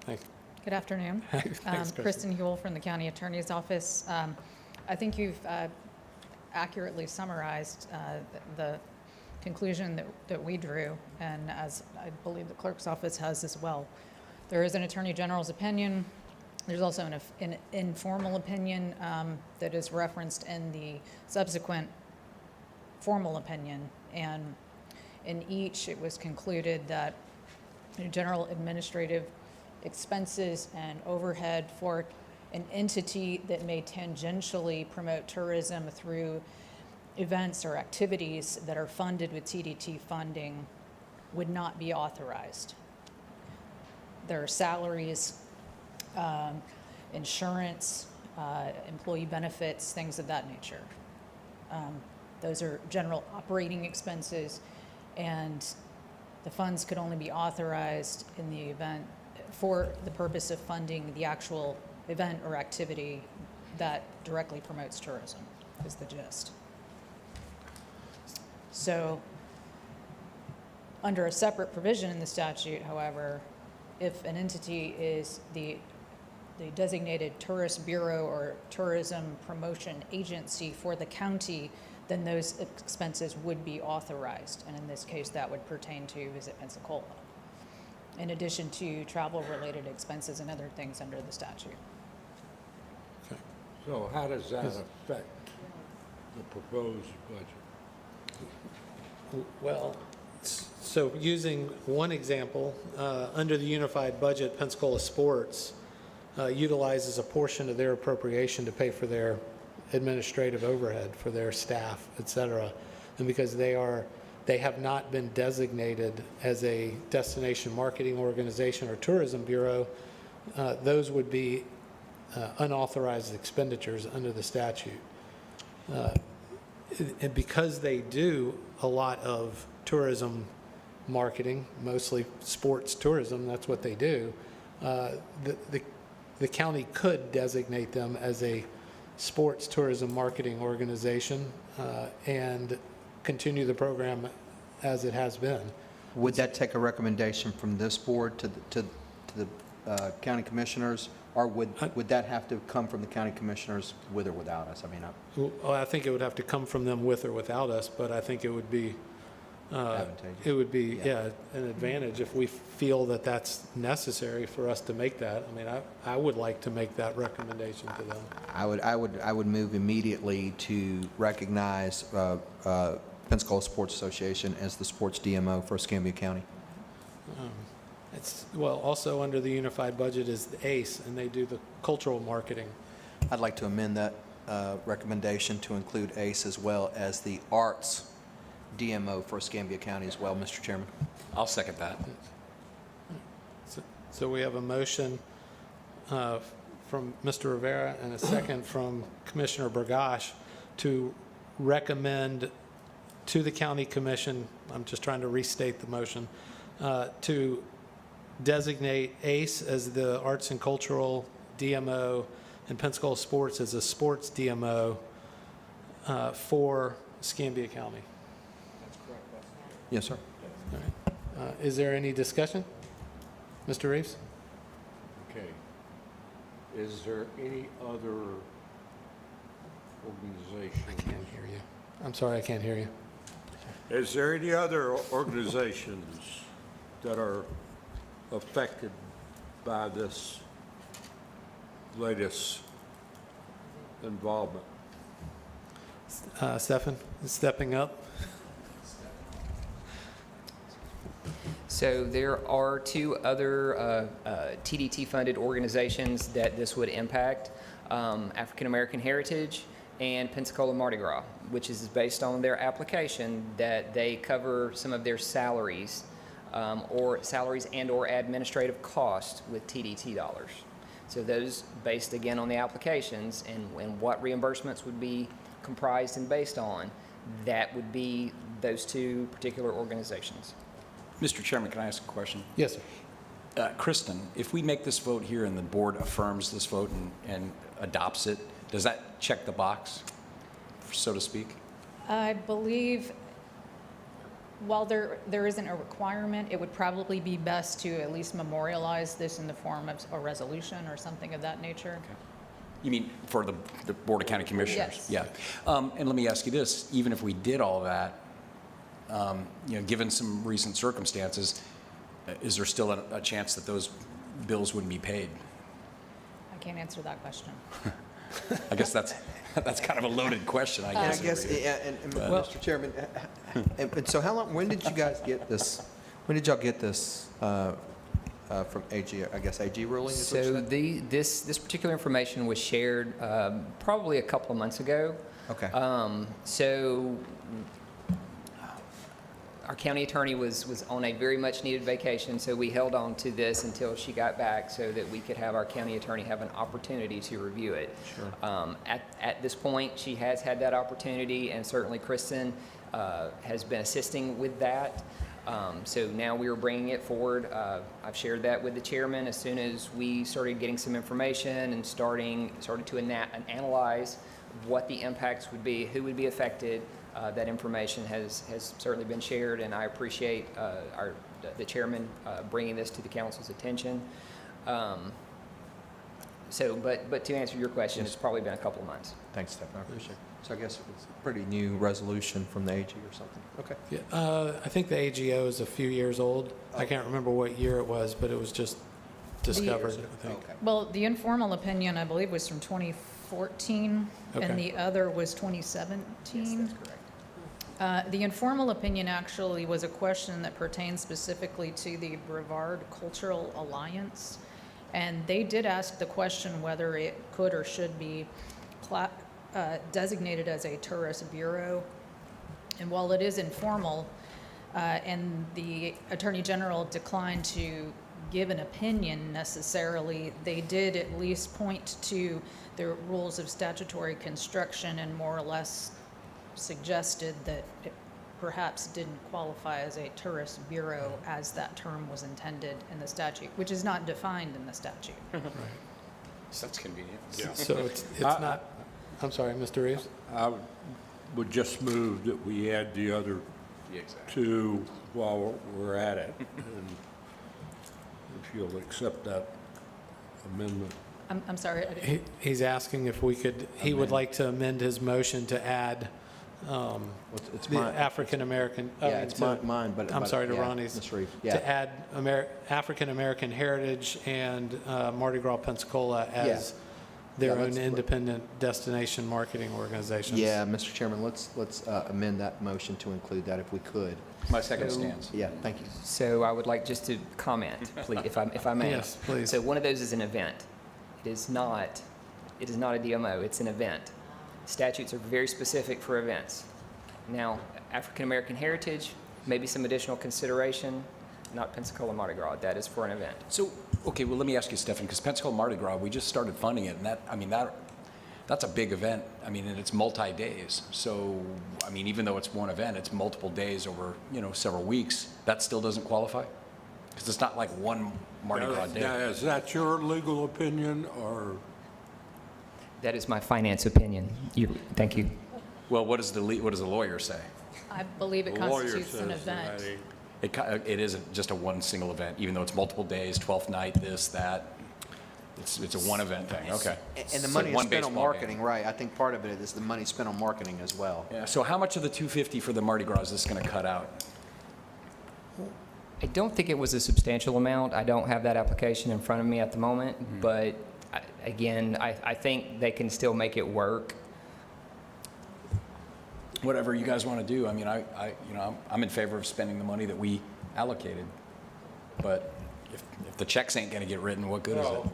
Thanks. Good afternoon. Thanks, Kristen Huell from the County Attorney's Office. I think you've accurately summarized the conclusion that we drew, and as I believe the clerk's office has as well. There is an Attorney General's opinion. There's also an informal opinion that is referenced in the subsequent formal opinion, and in each it was concluded that general administrative expenses and overhead for an entity that may tangentially promote tourism through events or activities that are funded with TDT funding would not be authorized. There are salaries, insurance, employee benefits, things of that nature. Those are general operating expenses, and the funds could only be authorized in the event for the purpose of funding the actual event or activity that directly promotes tourism, is the gist. So, under a separate provision in the statute, however, if an entity is the designated tourist bureau or tourism promotion agency for the county, then those expenses would be authorized. And in this case, that would pertain to Visit Pensacola, in addition to travel-related expenses and other things under the statute. Okay. So how does that affect the proposed budget? Well, so using one example, under the unified budget, Pensacola Sports utilizes a portion of their appropriation to pay for their administrative overhead for their staff, et cetera. And because they have not been designated as a destination marketing organization or tourism bureau, those would be unauthorized expenditures under the statute. And because they do a lot of tourism marketing, mostly sports tourism, that's what they do, the county could designate them as a sports tourism marketing organization and continue the program as it has been. Would that take a recommendation from this board to the county commissioners, or would that have to come from the county commissioners with or without us? I mean, Well, I think it would have to come from them with or without us, but I think it would be advantageous. it would be an advantage if we feel that that's necessary for us to make that. I mean, I would like to make that recommendation to them. I would move immediately to recognize Pensacola Sports Association as the sports DMO for Escambia County. Well, also under the unified budget is the ACE, and they do the cultural marketing. I'd like to amend that recommendation to include ACE as well as the arts DMO for Escambia County as well, Mr. Chairman. I'll second that. So we have a motion from Mr. Rivera and a second from Commissioner Burgash to recommend to the county commission, I'm just trying to restate the motion, to designate ACE as the arts and cultural DMO and Pensacola Sports as a sports DMO for Escambia County. Yes, sir. All right. Is there any discussion? Mr. Reeves? Okay. Is there any other organization? I can't hear you. I'm sorry, I can't hear you. Is there any other organizations that are affected by this latest involvement? Stephan is stepping up. So there are two other TDT-funded organizations that this would impact, African American Heritage and Pensacola Mardi Gras, which is based on their application that they cover some of their salaries or salaries and or administrative costs with TDT dollars. So those based again on the applications and what reimbursements would be comprised and based on, that would be those two particular organizations. Mr. Chairman, can I ask a question? Yes, sir. Kristen, if we make this vote here and the board affirms this vote and adopts it, does that check the box, so to speak? I believe While there isn't a requirement, it would probably be best to at least memorialize this in the form of a resolution or something of that nature. You mean for the Board of County Commissioners? Yes. Yeah. And let me ask you this, even if we did all that, given some recent circumstances, is there still a chance that those bills wouldn't be paid? I can't answer that question. I guess that's kind of a loaded question, I guess. I guess, Mr. Chairman, and so how long, when did you guys get this, when did y'all get this from AG, I guess AG ruling? is what you So said? this particular information was shared probably a couple of months ago. Okay. So our county attorney was on a very much needed vacation, so we held on to this until she got back so that we could have our county attorney have an opportunity to review it. Sure. At this point, she has had that opportunity, and certainly Kristen has been assisting with that. So now we are bringing it forward. I've shared that with the chairman. As soon as we started getting some information and started to analyze what the impacts would be, who would be affected, that information has certainly been shared, and I appreciate the chairman bringing this to the council's attention. But to answer your question, it's probably been a couple of months. Thanks, Stephen, I appreciate it. So I guess it's a pretty new resolution from the AG or something. Okay. Yeah, I think the AGO is a few years old. I can't remember what year it was, but it was just discovered, I think. Okay. Well, the informal opinion, I believe, was from 2014, Okay. and the other was 2017. That's correct. The informal opinion actually was a question that pertains specifically to the Brevard Cultural Alliance, and they did ask the question whether it could or should be designated as a tourist bureau. And while it is informal, and the Attorney General declined to give an opinion necessarily, they did at least point to the rules of statutory construction and more or less suggested that it perhaps didn't qualify as a tourist bureau as that term was intended in the statute, which is not defined in the statute. That's convenient. So it's not, I'm sorry, Mr. Reeves? I would just move that we add the other two while we're at it. And if you'll accept that amendment. I'm sorry. He's asking if we could, he would like to amend his motion to add It's the mine. African-American. Yeah, it's mine, but. I'm sorry, to yeah, Ronnie's. Ms. Reeve, To yeah. add African-American Heritage and Mardi Gras Pensacola as their Yeah, own let's- independent destination marketing organizations. Yeah, Mr. Chairman, let's amend that motion to include that if we could. My second stands. Yeah, thank you. So I would like just to comment, please, if I may. Yes, please. So one of those is an event. It is not a DMO, it's an event. Statutes are very specific for events. Now, African American Heritage, maybe some additional consideration, not Pensacola Mardi Gras, that is for an event. So, okay, well, let me ask you, Stephen, because Pensacola Mardi Gras, we just started funding it, and that's a big event. I mean, and it's multi-days. So, I mean, even though it's one event, it's multiple days over, several weeks. That still doesn't qualify? Because it's not like one Mardi Gras Now, day. is that your legal opinion, or? That is my finance opinion. Thank you. Well, what does the lawyer say? I believe it The lawyer constitutes an says that event. It isn't just a one single event, even though it's multiple days, 12th night, this, that. It's a one event thing, okay. And the So money is one spent on baseball game. marketing, right? I think part of it is the money spent on marketing as well. Yeah, so how much of the 250 for the Mardi Gras is this going to cut out? I don't think it was a substantial amount. I don't have that application in front of me at the moment, but again, I think they can still make it work. Whatever you guys want to do. I mean, I'm in favor of spending the money that we allocated. But if the checks ain't going to get written, what good is it? Well,